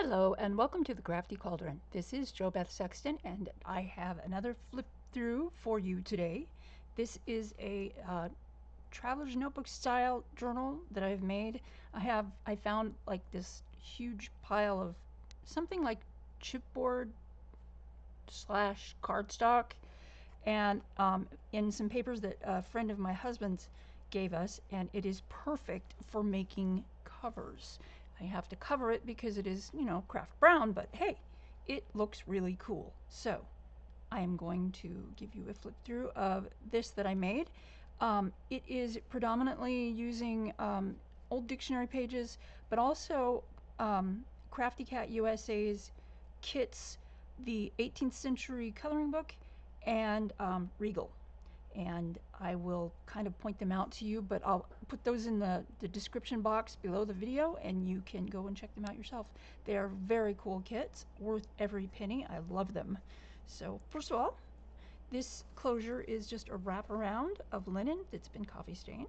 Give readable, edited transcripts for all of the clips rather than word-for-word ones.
Hello and welcome to the Crafty Cauldron. This is JoBeth Sexton and I have another flip through for you today. This is a traveler's notebook style journal that I've made. I found like this huge pile of something like chipboard slash cardstock and in some papers that a friend of my husband's gave us, and it is perfect for making covers. I have to cover it because it is, craft brown, but hey, it looks really cool. So I am going to give you a flip through of this that I made. It is predominantly using old dictionary pages, but also Crafty Cat USA's kits, the 18th century coloring book, and Regal. And I will kind of point them out to you, but I'll put those in the description box below the video and you can go and check them out yourself. They are very cool kits, worth every penny. I love them. So first of all, this closure is just a wraparound of linen that's been coffee stained.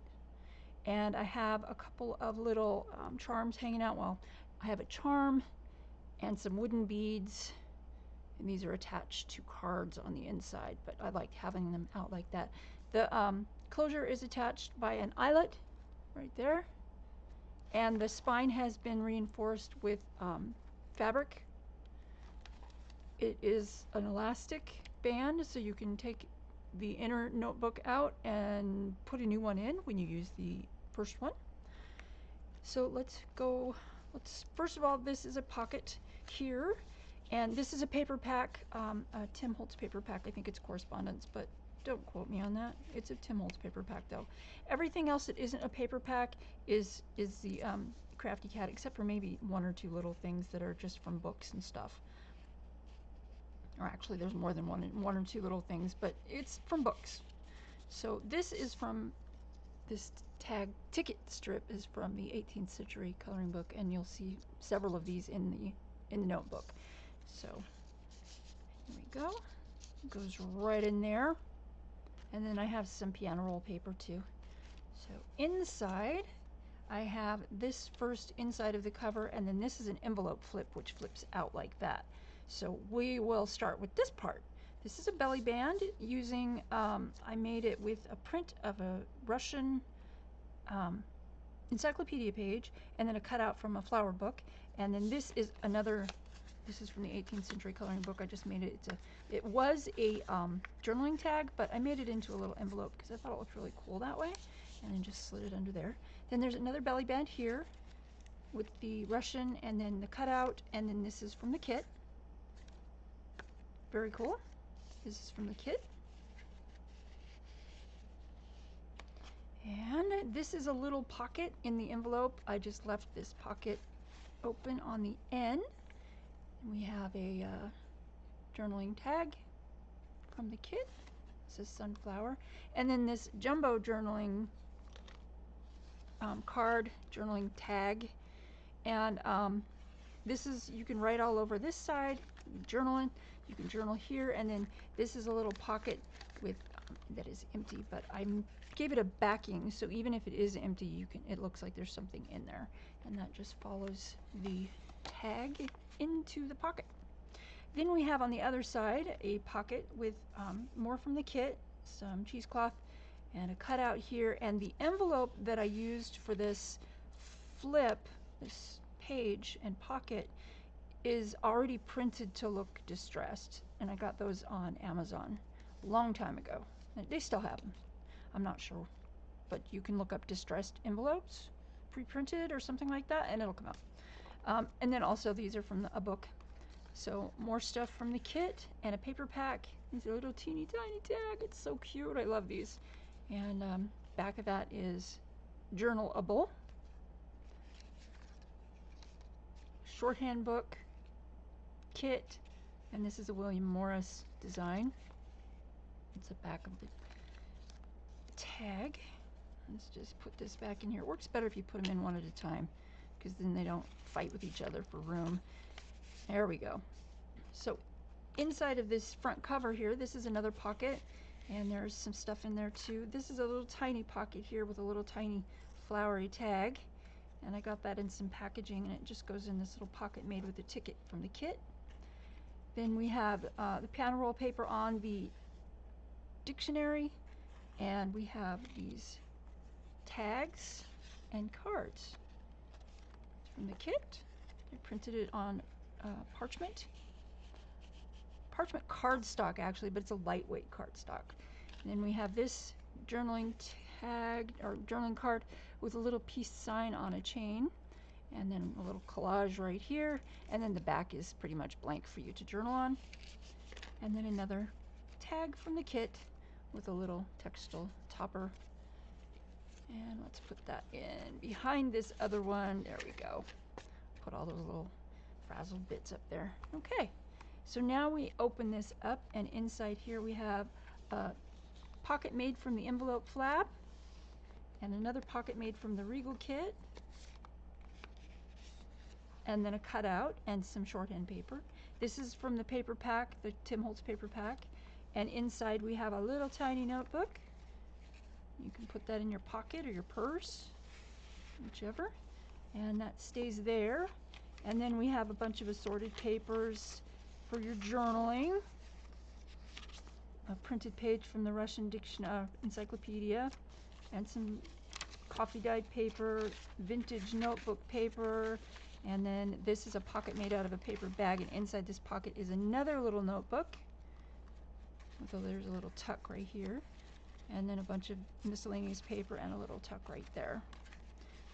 And I have a couple of little charms hanging out. Well, I have a charm and some wooden beads, and these are attached to cards on the inside, but I like having them out like that. The closure is attached by an eyelet right there, and the spine has been reinforced with fabric. It is an elastic band, so you can take the inner notebook out and put a new one in when you use the first one. So first of all, this is a pocket here. And this is a paper pack, Tim Holtz paper pack. I think it's correspondence, but don't quote me on that. It's a Tim Holtz paper pack, though. Everything else that isn't a paper pack is the Crafty Cat, except for maybe one or two little things that are just from books and stuff. Or actually, there's more than one or two little things, but it's from books. So this tag ticket strip is from the 18th century coloring book, and you'll see several of these in the notebook. So here we go. It goes right in there. And then I have some piano roll paper too. So inside I have this first inside of the cover, and then this is an envelope flip which flips out like that. So we will start with this part. This is a belly band using, I made it with a print of a Russian encyclopedia page and then a cutout from a flower book. And then this is from the 18th century coloring book. I just made it. It was a journaling tag, but I made it into a little envelope because I thought it looked really cool that way, and then just slid it under there. Then there's another belly band here with the Russian and then the cutout, and then this is from the kit. Very cool. This is from the kit. And this is a little pocket in the envelope. I just left this pocket open on the end. We have a journaling tag from the kit. This is sunflower. And then this jumbo journaling card journaling tag. And you can write all over this side, journaling. You can journal here. And then this is a little pocket with that is empty, but I gave it a backing, so even if it is empty, it looks like there's something in there. And that just follows the tag into the pocket. Then we have on the other side a pocket with more from the kit, some cheesecloth, and a cutout here. And the envelope that I used for this flip, this page and pocket, is already printed to look distressed. And I got those on Amazon a long time ago. They still have them. I'm not sure, but you can look up distressed envelopes, pre-printed or something like that, and it'll come out. And then also these are from a book. So more stuff from the kit and a paper pack. These are little teeny tiny tag. It's so cute. I love these. And back of that is journalable. Shorthand book, kit, and this is a William Morris design. It's the back of the tag. Let's just put this back in here. It works better if you put them in one at a time, because then they don't fight with each other for room. There we go. So inside of this front cover here, this is another pocket, and there's some stuff in there too. This is a little tiny pocket here with a little tiny flowery tag. and I got that in some packaging, and it just goes in this little pocket made with a ticket from the kit. Then we have the piano roll paper on the dictionary, and we have these tags and cards from the kit. I printed it on parchment cardstock actually, but it's a lightweight cardstock. And then we have this journaling tag or journaling card with a little peace sign on a chain, and then a little collage right here, and then the back is pretty much blank for you to journal on. And then another tag from the kit with a little textile topper. And let's put that in behind this other one. There we go. Put all those little frazzled bits up there. Okay, so now we open this up, and inside here we have a pocket made from the envelope flap, and another pocket made from the Regal kit, and then a cutout and some shorthand paper. This is from the paper pack, the Tim Holtz paper pack, and inside we have a little tiny notebook. You can put that in your pocket or your purse, whichever, and that stays there. And then we have a bunch of assorted papers for your journaling, a printed page from the Russian encyclopedia, and some coffee dyed paper, vintage notebook paper, and then this is a pocket made out of a paper bag, and inside this pocket is another little notebook. There's a little tuck right here, and then a bunch of miscellaneous paper and a little tuck right there.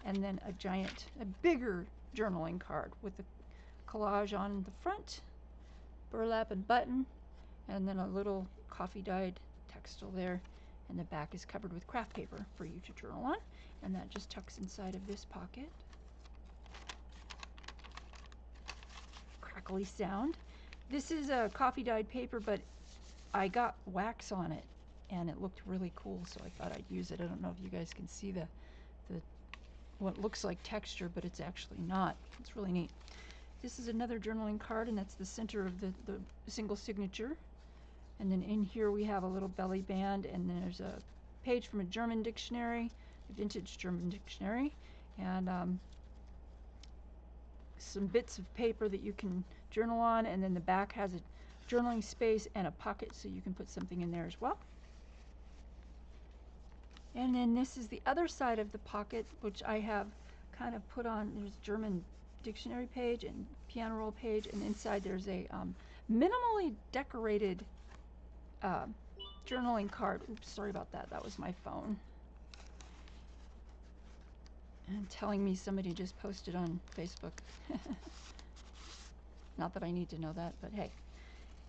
And then a bigger journaling card with a collage on the front, burlap and button, and then a little coffee dyed textile there, and the back is covered with craft paper for you to journal on, and that just tucks inside of this pocket. Crackly sound. This is a coffee dyed paper, but I got wax on it and it looked really cool, so I thought I'd use it. I don't know if you guys can see the what looks like texture, but it's actually not. It's really neat. This is another journaling card, and that's the center of the single signature. And then in here we have a little belly band, and then there's a page from a German dictionary, a vintage German dictionary, and some bits of paper that you can journal on, and then the back has a journaling space and a pocket so you can put something in there as well. And then this is the other side of the pocket, which I have kind of put on. There's a German dictionary page and piano roll page, and inside there's a minimally decorated journaling card. Oops, sorry about that. That was my phone. And telling me somebody just posted on Facebook. Not that I need to know that, but hey.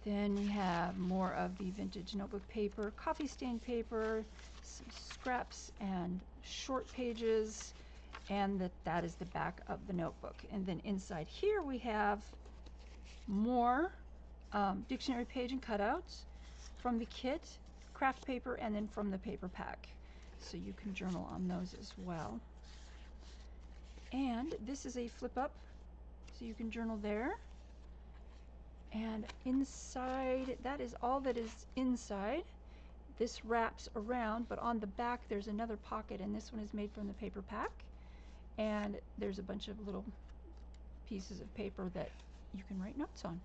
Then we have more of the vintage notebook paper, coffee stain paper, some scraps and short pages, and that is the back of the notebook. And then inside here we have more dictionary page and cutouts from the kit, craft paper, and then from the paper pack. So you can journal on those as well. And this is a flip up, so you can journal there. And inside, that is all that is inside. This wraps around, but on the back there's another pocket, and this one is made from the paper pack. And there's a bunch of little pieces of paper that you can write notes on.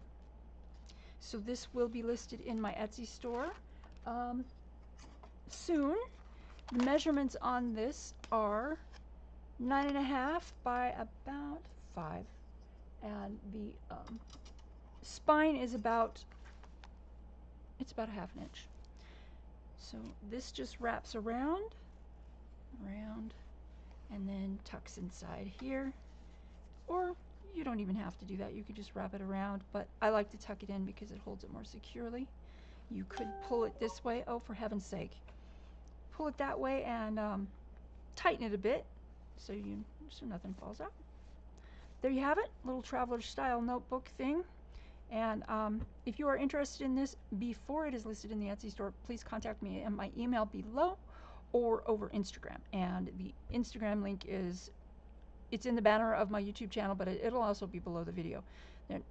So this will be listed in my Etsy store soon. The measurements on this are 9.5 by about 5, and the spine is about a 1/2 inch. So this just wraps around, and then tucks inside here. Or you don't even have to do that. You could just wrap it around, but I like to tuck it in because it holds it more securely. You could pull it this way. Oh, for heaven's sake. Pull it that way and tighten it a bit so nothing falls out. There you have it, little traveler style notebook thing. And if you are interested in this before it is listed in the Etsy store, please contact me at my email below or over Instagram. And the Instagram link it's in the banner of my YouTube channel, but it'll also be below the video.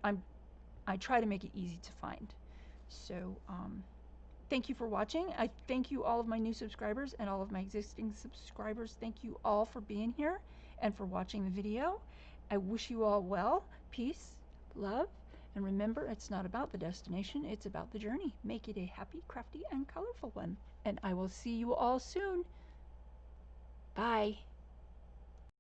I try to make it easy to find. So thank you for watching. I thank you all of my new subscribers and all of my existing subscribers. Thank you all for being here. and for watching the video. I wish you all well, peace, love, and remember, it's not about the destination, it's about the journey. Make it a happy, crafty, and colorful one. And I will see you all soon. Bye.